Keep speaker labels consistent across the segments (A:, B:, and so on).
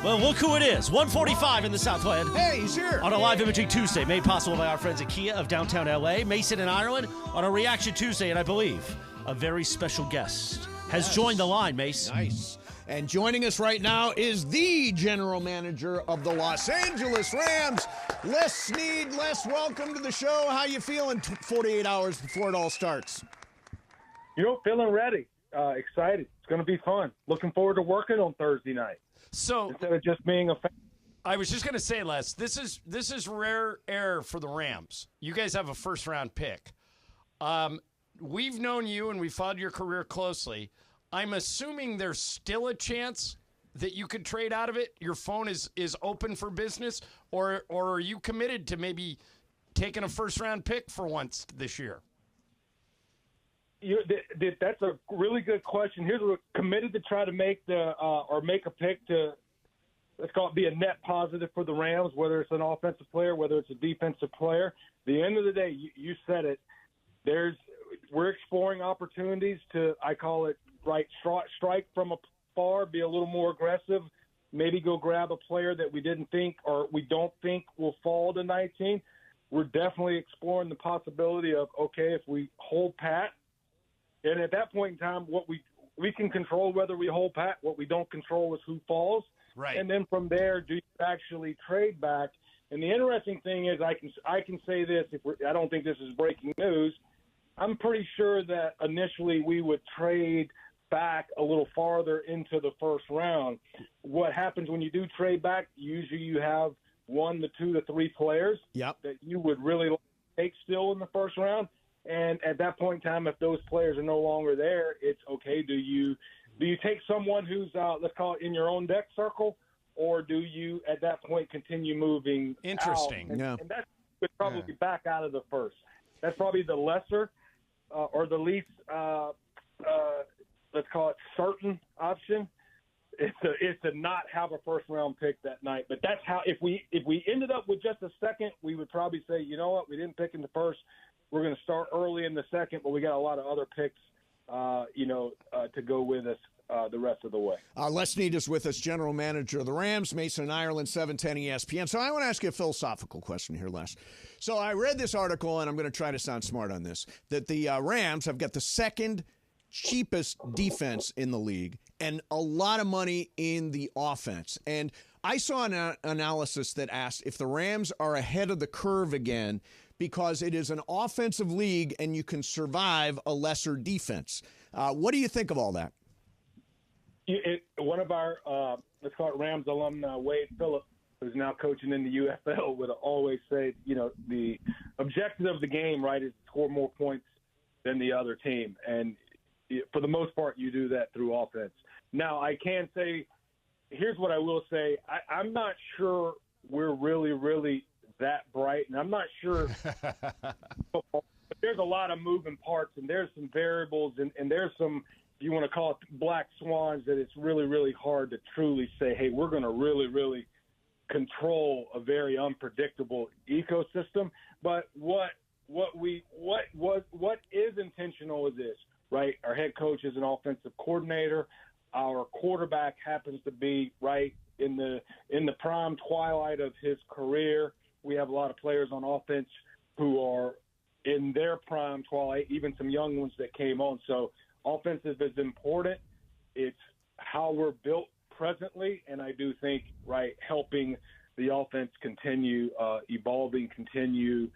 A: Well, look who it is. 145 in the Southland.
B: Hey, he's here.
A: On a live imaging Tuesday, made possible by our friends at Kia of downtown LA, Mason and Ireland, on a Reaction Tuesday, and I believe a very special guest has joined the line, Mace.
B: Nice. And joining us right now is the general manager of the Los Angeles Rams, Les Snead. Les, welcome to the show. How you feeling 48 hours before it all starts?
C: Feeling ready. Excited. It's going to be fun. Looking forward to working on Thursday night.
D: So
C: instead of just being a fan.
D: I was just going to say, Les, this is rare air for the Rams. You guys have a first-round pick. We've known you and we followed your career closely. I'm assuming there's still a chance that you could trade out of it. Your phone is open for business, or are you committed to maybe taking a first-round pick for once this year?
C: That's a really good question. Here's what we're committed to try to make make a pick to, let's call it, be a net positive for the Rams, whether it's an offensive player, whether it's a defensive player. At the end of the day, you said it. We're exploring opportunities to, I call it, strike from afar, be a little more aggressive, maybe go grab a player that we didn't think or we don't think will fall to 19. We're definitely exploring the possibility of, okay, if we hold pat, and at that point in time, what we can control whether we hold pat. What we don't control is who falls.
D: Right.
C: And then from there, do you actually trade back? And the interesting thing is, I can say this. I don't think this is breaking news. I'm pretty sure that initially we would trade back a little farther into the first round. What happens when you do trade back? Usually you have 1 to 2 to 3 players that you would really like to take still in the first round. And at that point in time, if those players are no longer there, it's okay. Do you take someone who's, let's call it, in your own deck circle, or do you at that point continue moving
D: Interesting.
C: out? And that's probably back out of the first. That's probably the lesser or the least, let's call it, certain option. It's to not have a first-round pick that night. But that's how, if we ended up with just a second, we would probably say, you know what, we didn't pick in the first. We're going to start early in the second, but we got a lot of other picks, to go with us the rest of the way.
B: Les Snead is with us, general manager of the Rams, Mason and Ireland, 710 ESPN. So I want to ask you a philosophical question here, Les. So I read this article, and I'm going to try to sound smart on this, that the Rams have got the second cheapest defense in the league and a lot of money in the offense. And I saw an analysis that asked if the Rams are ahead of the curve again because it is an offensive league and you can survive a lesser defense. What do you think of all that?
C: One of our, let's call it, Rams alum, Wade Phillip, who's now coaching in the UFL, would always say, the objective of the game, right, is to score more points than the other team. And for the most part, you do that through offense. Now, I can say, here's what I will say. I'm not sure we're really, really that bright, and I'm not sure. There's a lot of moving parts, and there's some variables, and there's some, if you want to call it, black swans that it's really, really hard to truly say, hey, we're going to really, really control a very unpredictable ecosystem. But what is intentional is this, right? Our head coach is an offensive coordinator. Our quarterback happens to be right in the prime twilight of his career. We have a lot of players on offense who are in their prime twilight, even some young ones that came on. So offensive is important. It's how we're built presently, and I do think, right, helping the offense continue evolving, continue,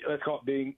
C: let's call it,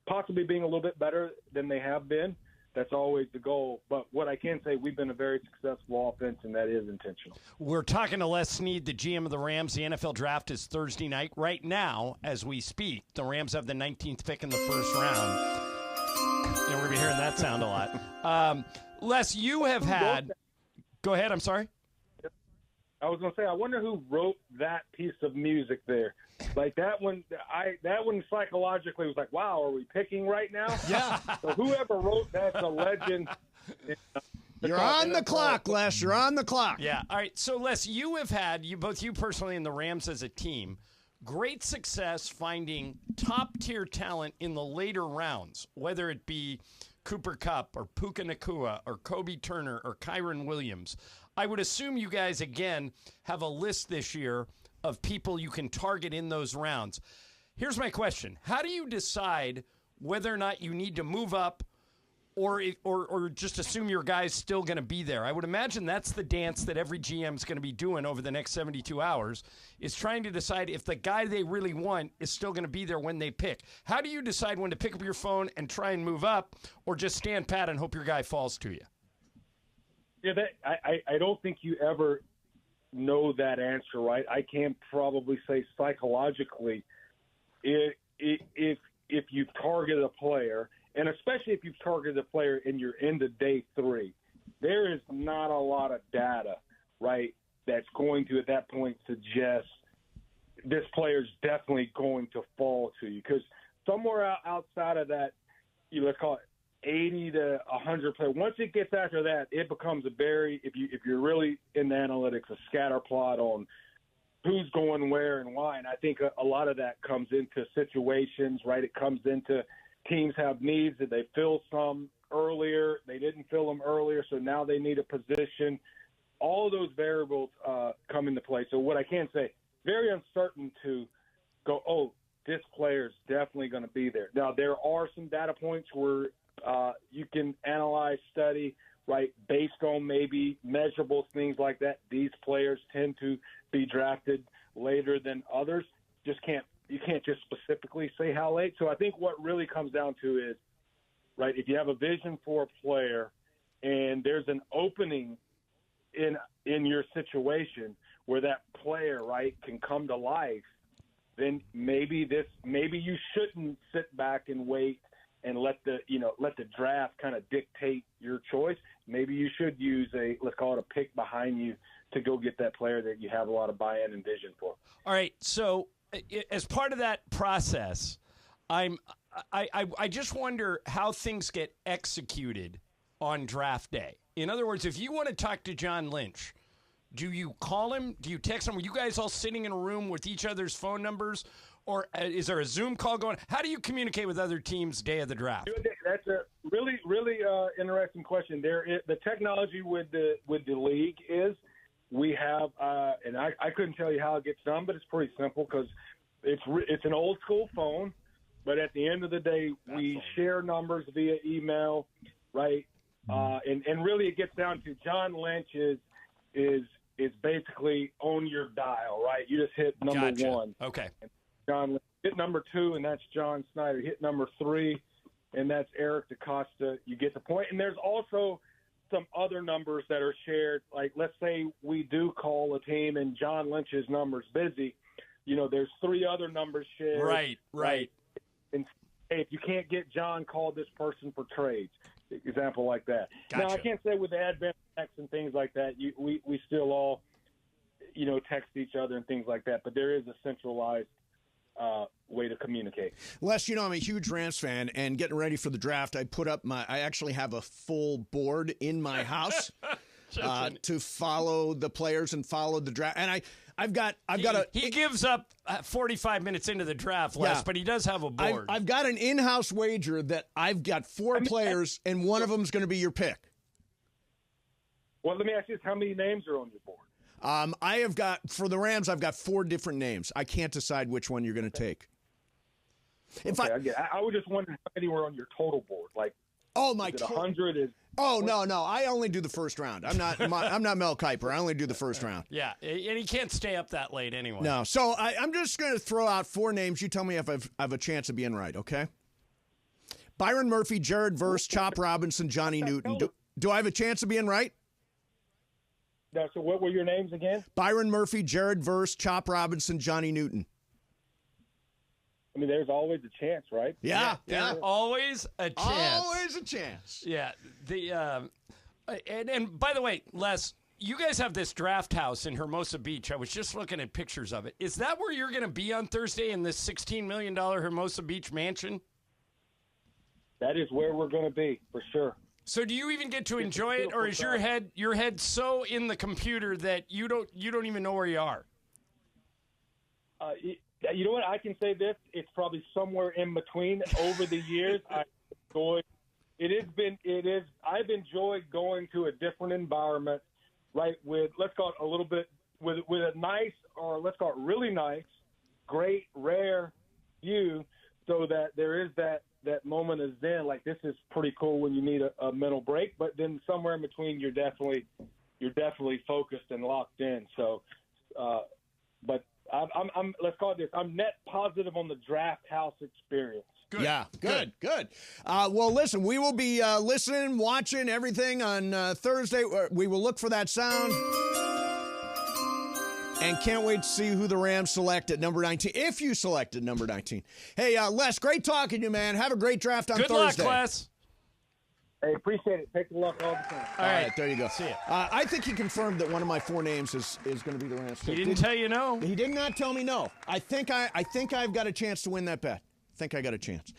C: possibly being a little bit better than they have been. That's always the goal. But what I can say, we've been a very successful offense, and that is intentional.
D: We're talking to Les Snead, the GM of the Rams. The NFL draft is Thursday night. Right now, as we speak, the Rams have the 19th pick in the first round. We're going to be hearing that sound a lot. Les, you have had – go ahead, I'm sorry.
C: I was going to say, I wonder who wrote that piece of music there. Like that one psychologically was like, wow, are we picking right now?
B: Yeah.
C: So whoever wrote that's a legend.
B: You're on the clock, Les. You're on the clock.
D: Yeah. All right. So, Les, you have had, both you personally and the Rams as a team, great success finding top-tier talent in the later rounds, whether it be Cooper Kupp or Puka Nacua or Kobe Turner or Kyron Williams. I would assume you guys, again, have a list this year of people you can target in those rounds. Here's my question. How do you decide whether or not you need to move up or just assume your guy's still going to be there? I would imagine that's the dance that every GM is going to be doing over the next 72 hours, is trying to decide if the guy they really want is still going to be there when they pick. How do you decide when to pick up your phone and try and move up, or just stand pat and hope your guy falls to you?
C: Yeah, I don't think you ever know that answer, right? I can probably say psychologically, if you've targeted a player, and especially if you've targeted a player and you're into day 3, there is not a lot of data, right, that's going to at that point suggest this player's definitely going to fall to you. Because somewhere outside of that, let's call it 80 to 100 player. Once it gets after that, it becomes a very, if you're really in the analytics, a scatter plot on who's going where and why. And I think a lot of that comes into situations, right? It comes into teams have needs that they fill some earlier. They didn't fill them earlier, so now they need a position. All of those variables come into play. So what I can say, very uncertain to go, oh, this player's definitely going to be there. Now, there are some data points where you can analyze, study, right, based on maybe measurables, things like that. These players tend to be drafted later than others. You can't just specifically say how late. So I think what really comes down to is, right, if you have a vision for a player and there's an opening in your situation where that player, right, can come to life, then maybe you shouldn't sit back and wait and let the draft kind of dictate your choice. Maybe you should use let's call it a pick behind you to go get that player that you have a lot of buy-in and vision for.
D: All right, so as part of that process, I just wonder how things get executed on draft day. In other words, if you want to talk to John Lynch, do you call him? Do you text him? Are you guys all sitting in a room with each other's phone numbers? Or is there a Zoom call going? How do you communicate with other teams day of the draft?
C: That's a really, really interesting question. The technology with the league is we have, and I couldn't tell you how it gets done, but it's pretty simple because it's an old school phone. But at the end of the day, we share numbers via email, right? And really, it gets down to John Lynch is basically on your dial, right? You just hit number
D: Gotcha.
C: 1.
D: Okay.
C: John Lynch. Hit number 2, and that's John Snyder. Hit number 3, and that's Eric DaCosta. You get the point. And there's also some other numbers that are shared. Like, let's say we do call a team and John Lynch's number's busy. There's 3 other numbers shared.
D: Right.
C: And hey, if you can't get John, call this person for trades. Example like that.
D: Gotcha.
C: Now, I can't say with the advent of text and things like that, we still all, text each other and things like that. But there is a centralized way to communicate.
B: Les, I'm a huge Rams fan, and getting ready for the draft, I actually have a full board in my house to follow the players and follow the draft. And he gives
D: up 45 minutes into the draft, Les, but he does have a board.
B: I've got an in-house wager that I've got 4 players, and one of them is going to be your pick.
C: Well, let me ask you this: how many names are on your board?
B: I have got, for the Rams, I've got 4 different names. I can't decide which one you're going to take.
C: I was just wondering how many were on your total board. Like,
B: my
C: is it 100? Is
B: no. I only do the first round. I'm not Mel Kiper. I only do the first round.
D: Yeah, and he can't stay up that late anyway.
B: No, so I'm just going to throw out 4 names. You tell me if I have a chance of being right, okay? Byron Murphy, Jared Verse, Chop Robinson, Johnny Newton. Do I have a chance of being right?
C: So what were your names again?
B: Byron Murphy, Jared Verse, Chop Robinson, Johnny Newton.
C: I mean, there's always a chance, right?
B: Yeah.
D: Always a chance.
B: Always a chance.
D: Yeah. And by the way, Les, you guys have this draft house in Hermosa Beach. I was just looking at pictures of it. Is that where you're going to be on Thursday, in this $16 million Hermosa Beach mansion?
C: That is where we're going to be, for sure.
D: So do you even get to enjoy it, or is your head so in the computer that you don't even know where you are?
C: You know what? I can say this: it's probably somewhere in between. Over the years, I've enjoyed going to a different environment, right, with, let's call it a little bit, with a nice, or let's call it really nice, great, rare view, so that there is that moment of zen, like this is pretty cool when you need a mental break, but then somewhere in between you're definitely focused and locked in. So, but I'm let's call it this. I'm net positive on the Draft House experience.
B: Good. Yeah, good. Well, listen, we will be listening, watching everything on Thursday. We will look for that sound. And can't wait to see who the Rams select at number 19, if you selected number 19. Hey, Les, great talking to you, man. Have a great draft on Thursday.
D: Good luck, Les.
C: Hey, appreciate it. Take the luck all the time.
B: All right, there you go.
D: See ya.
B: I think he confirmed that one of my 4 names is going to be the Rams.
D: He didn't tell you no.
B: He did not tell me no. I think I've got a chance to win that bet. I think I got a chance.